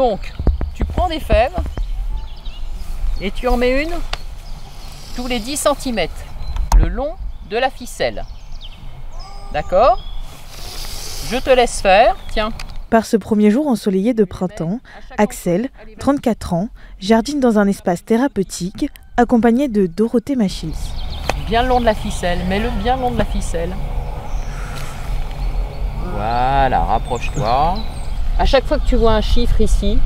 Donc, tu prends des fèves et tu en mets une tous les 10 cm, le long de la ficelle. D'accord? Je te laisse faire, tiens. Par ce premier jour ensoleillé de printemps, Axel, 34 ans, jardine dans un espace thérapeutique, accompagné de Dorothée Machils. Bien le long de la ficelle, mets-le bien le long de la ficelle. Voilà, rapproche-toi. À chaque fois que tu vois un chiffre ici,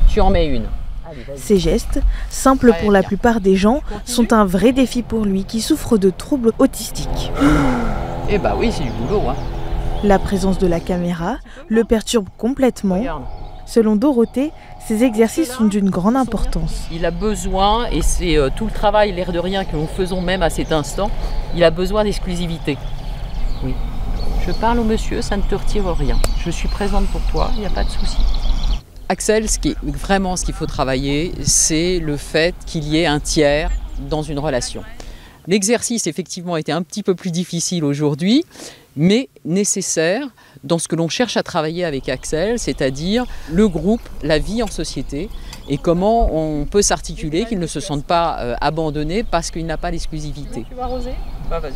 tu en mets une. Ces gestes, simples pour la plupart des gens, sont un vrai défi pour lui qui souffre de troubles autistiques. Eh bah oui, c'est du boulot, hein. La présence de la caméra le perturbe complètement. Regarde. Selon Dorothée, ces exercices sont d'une grande importance. Il a besoin, et c'est tout le travail, l'air de rien, que nous faisons même à cet instant, il a besoin d'exclusivité. Oui. Je parle au monsieur, ça ne te retire rien. Je suis présente pour toi, il n'y a pas de souci. Axel, ce qu'il faut travailler, c'est le fait qu'il y ait un tiers dans une relation. L'exercice, effectivement, était un petit peu plus difficile aujourd'hui, mais nécessaire dans ce que l'on cherche à travailler avec Axel, c'est-à-dire le groupe, la vie en société, et comment on peut s'articuler, qu'il ne se sente pas abandonné parce qu'il n'a pas l'exclusivité. Tu vas arroser ? Bah vas-y.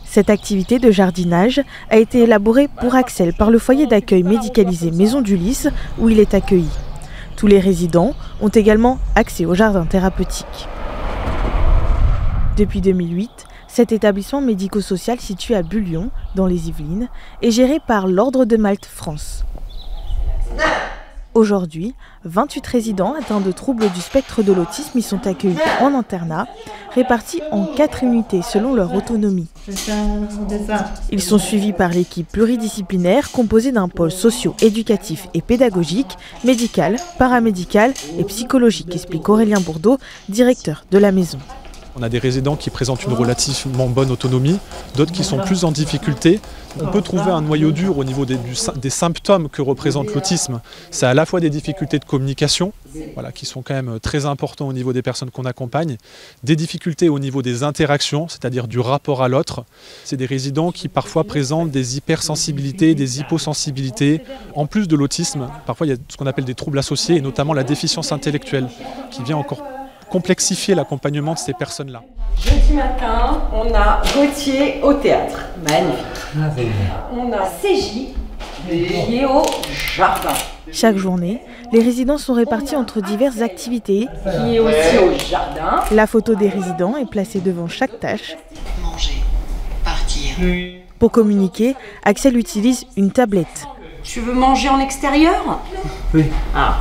Cette activité de jardinage a été élaborée pour Axel par le foyer d'accueil médicalisé Maison du Lys, où il est accueilli. Tous les résidents ont également accès au jardin thérapeutique. Depuis 2008, cet établissement médico-social situé à Bullion, dans les Yvelines, est géré par l'Ordre de Malte France. Aujourd'hui, 28 résidents atteints de troubles du spectre de l'autisme y sont accueillis en internat, répartis en 4 unités selon leur autonomie. Ils sont suivis par l'équipe pluridisciplinaire composée d'un pôle socio-éducatif et pédagogique, médical, paramédical et psychologique, explique Aurélien Bourdeau, directeur de la maison. On a des résidents qui présentent une relativement bonne autonomie, d'autres qui sont plus en difficulté. On peut trouver un noyau dur au niveau des symptômes que représente l'autisme. C'est à la fois des difficultés de communication, voilà, qui sont quand même très importants au niveau des personnes qu'on accompagne, des difficultés au niveau des interactions, c'est-à-dire du rapport à l'autre. C'est des résidents qui parfois présentent des hypersensibilités, des hyposensibilités. En plus de l'autisme, parfois il y a ce qu'on appelle des troubles associés, et notamment la déficience intellectuelle, qui vient encore complexifier l'accompagnement de ces personnes-là. Jeudi matin, on a Gauthier au théâtre. Magnifique. On a CJ qui est au jardin. Chaque journée, les résidents sont répartis entre diverses activités. Qui est aussi au jardin. La photo des résidents est placée devant chaque tâche. Manger, partir. Pour communiquer, Axel utilise une tablette. Tu veux manger en extérieur? Oui. Ah.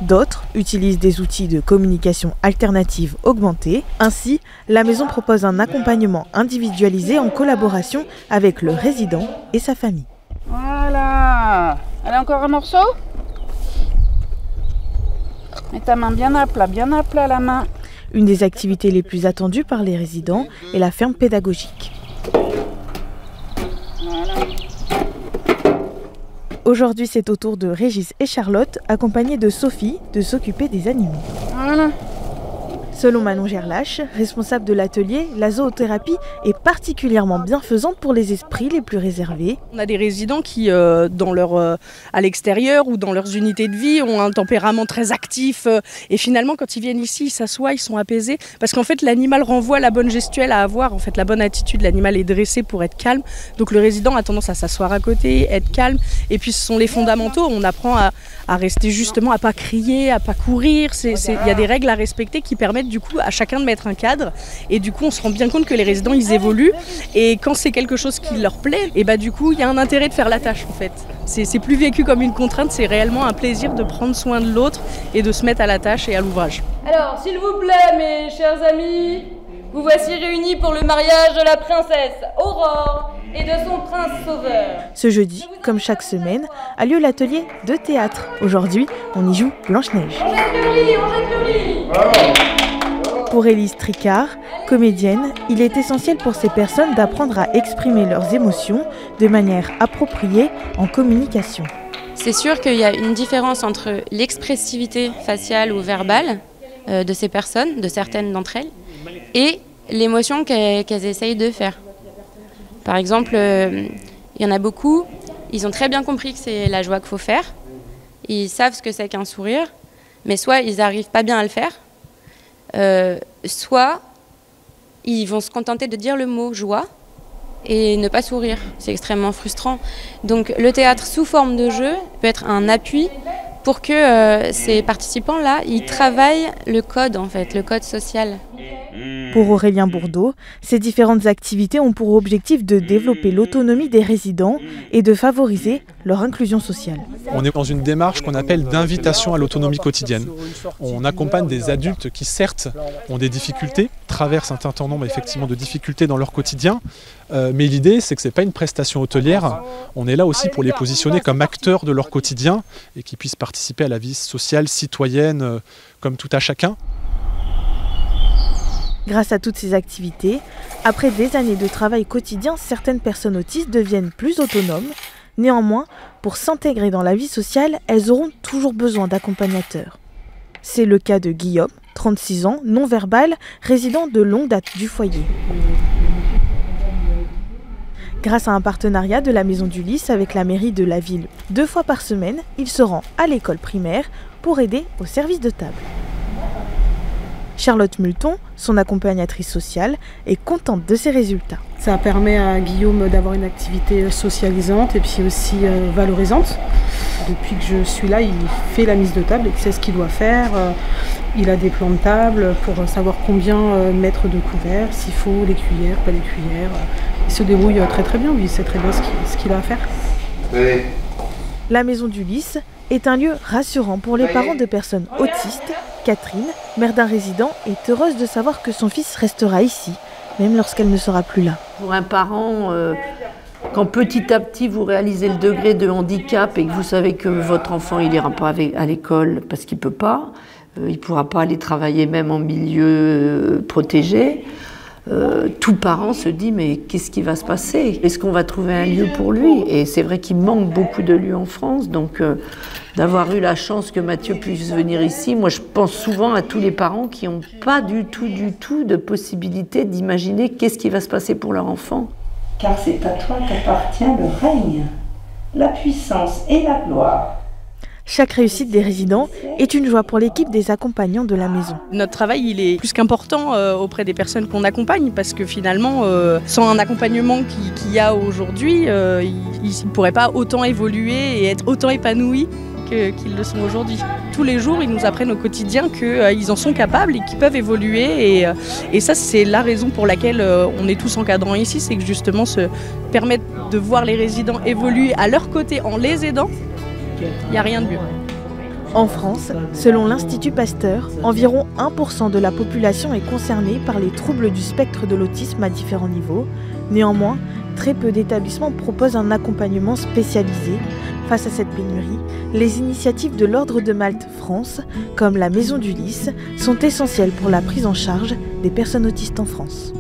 D'autres utilisent des outils de communication alternative augmentée. Ainsi, la maison propose un accompagnement individualisé en collaboration avec le résident et sa famille. Voilà. Allez, encore un morceau? Mets ta main bien à plat la main. Une des activités les plus attendues par les résidents est la ferme pédagogique. Voilà. Aujourd'hui, c'est au tour de Régis et Charlotte, accompagnés de Sophie, de s'occuper des animaux. Voilà. Selon Manon Gerlache, responsable de l'atelier, la zoothérapie est particulièrement bienfaisante pour les esprits les plus réservés. On a des résidents qui, à l'extérieur ou dans leurs unités de vie, ont un tempérament très actif. Et finalement, quand ils viennent ici, ils s'assoient, ils sont apaisés. Parce qu'en fait, l'animal renvoie la bonne gestuelle à avoir. En fait, la bonne attitude, l'animal est dressé pour être calme. Donc le résident a tendance à s'asseoir à côté, être calme. Et puis ce sont les fondamentaux. On apprend à rester justement, à pas crier, à pas courir. Il y a des règles à respecter qui permettent du coup à chacun de mettre un cadre, et du coup on se rend bien compte que les résidents ils évoluent, et quand c'est quelque chose qui leur plaît, et bah du coup il y a un intérêt de faire la tâche en fait. C'est plus vécu comme une contrainte, c'est réellement un plaisir de prendre soin de l'autre et de se mettre à la tâche et à l'ouvrage. Alors s'il vous plaît mes chers amis, vous voici réunis pour le mariage de la princesse Aurore et de son prince sauveur. Ce jeudi, comme chaque semaine, a lieu l'atelier de théâtre. Aujourd'hui, on y joue Blanche-Neige. On jette le riz, on jette le riz. Pour Élise Tricard, comédienne, il est essentiel pour ces personnes d'apprendre à exprimer leurs émotions de manière appropriée en communication. C'est sûr qu'il y a une différence entre l'expressivité faciale ou verbale de ces personnes, de certaines d'entre elles, et l'émotion qu'elles essayent de faire. Par exemple, il y en a beaucoup, ils ont très bien compris que c'est la joie qu'il faut faire, ils savent ce que c'est qu'un sourire, mais soit ils n'arrivent pas bien à le faire, soit ils vont se contenter de dire le mot joie et ne pas sourire. C'est extrêmement frustrant. Donc le théâtre sous forme de jeu peut être un appui pour que ces participants-là, ils travaillent le code, en fait, le code social. Pour Aurélien Bourdeau, ces différentes activités ont pour objectif de développer l'autonomie des résidents et de favoriser leur inclusion sociale. On est dans une démarche qu'on appelle d'invitation à l'autonomie quotidienne. On accompagne des adultes qui certes ont des difficultés, traversent un certain nombre effectivement de difficultés dans leur quotidien, mais l'idée c'est que ce n'est pas une prestation hôtelière, on est là aussi pour les positionner comme acteurs de leur quotidien et qu'ils puissent participer à la vie sociale, citoyenne, comme tout à chacun. Grâce à toutes ces activités, après des années de travail quotidien, certaines personnes autistes deviennent plus autonomes. Néanmoins, pour s'intégrer dans la vie sociale, elles auront toujours besoin d'accompagnateurs. C'est le cas de Guillaume, 36 ans, non-verbal, résident de longue date du foyer. Grâce à un partenariat de la Maison du Lys avec la mairie de la ville, 2 fois par semaine, il se rend à l'école primaire pour aider au service de table. Charlotte Multon, son accompagnatrice sociale, est contente de ses résultats. Ça permet à Guillaume d'avoir une activité socialisante et puis aussi valorisante. Depuis que je suis là, il fait la mise de table et il sait ce qu'il doit faire. Il a des plans de table pour savoir combien mettre de couverts, s'il faut les cuillères, pas les cuillères. Il se débrouille très très bien, lui, il sait très bien ce qu'il a à faire. Oui. La Maison du Lys est un lieu rassurant pour les parents de personnes autistes. Catherine, mère d'un résident, est heureuse de savoir que son fils restera ici, même lorsqu'elle ne sera plus là. Pour un parent, quand petit à petit vous réalisez le degré de handicap et que vous savez que votre enfant il n'ira pas à l'école parce qu'il ne peut pas, il ne pourra pas aller travailler même en milieu protégé, tout parent se dit mais qu'est-ce qui va se passer? Est-ce qu'on va trouver un lieu pour lui? Et c'est vrai qu'il manque beaucoup de lieux en France, donc d'avoir eu la chance que Mathieu puisse venir ici, moi je pense souvent à tous les parents qui n'ont pas du tout de possibilité d'imaginer qu'est-ce qui va se passer pour leur enfant. Car c'est à toi qu'appartient le règne, la puissance et la gloire. Chaque réussite des résidents est une joie pour l'équipe des accompagnants de la maison. Notre travail, il est plus qu'important auprès des personnes qu'on accompagne parce que finalement, sans un accompagnement qu'il y a aujourd'hui, ils ne pourraient pas autant évoluer et être autant épanouis qu'ils le sont aujourd'hui. Tous les jours, ils nous apprennent au quotidien qu'ils en sont capables et qu'ils peuvent évoluer. Et ça, c'est la raison pour laquelle on est tous encadrants ici, c'est que justement se permettre de voir les résidents évoluer à leur côté en les aidant. Il n'y a rien de mieux. En France, selon l'Institut Pasteur, environ 1% de la population est concernée par les troubles du spectre de l'autisme à différents niveaux. Néanmoins, très peu d'établissements proposent un accompagnement spécialisé. Face à cette pénurie, les initiatives de l'Ordre de Malte France, comme la Maison du Lys, sont essentielles pour la prise en charge des personnes autistes en France.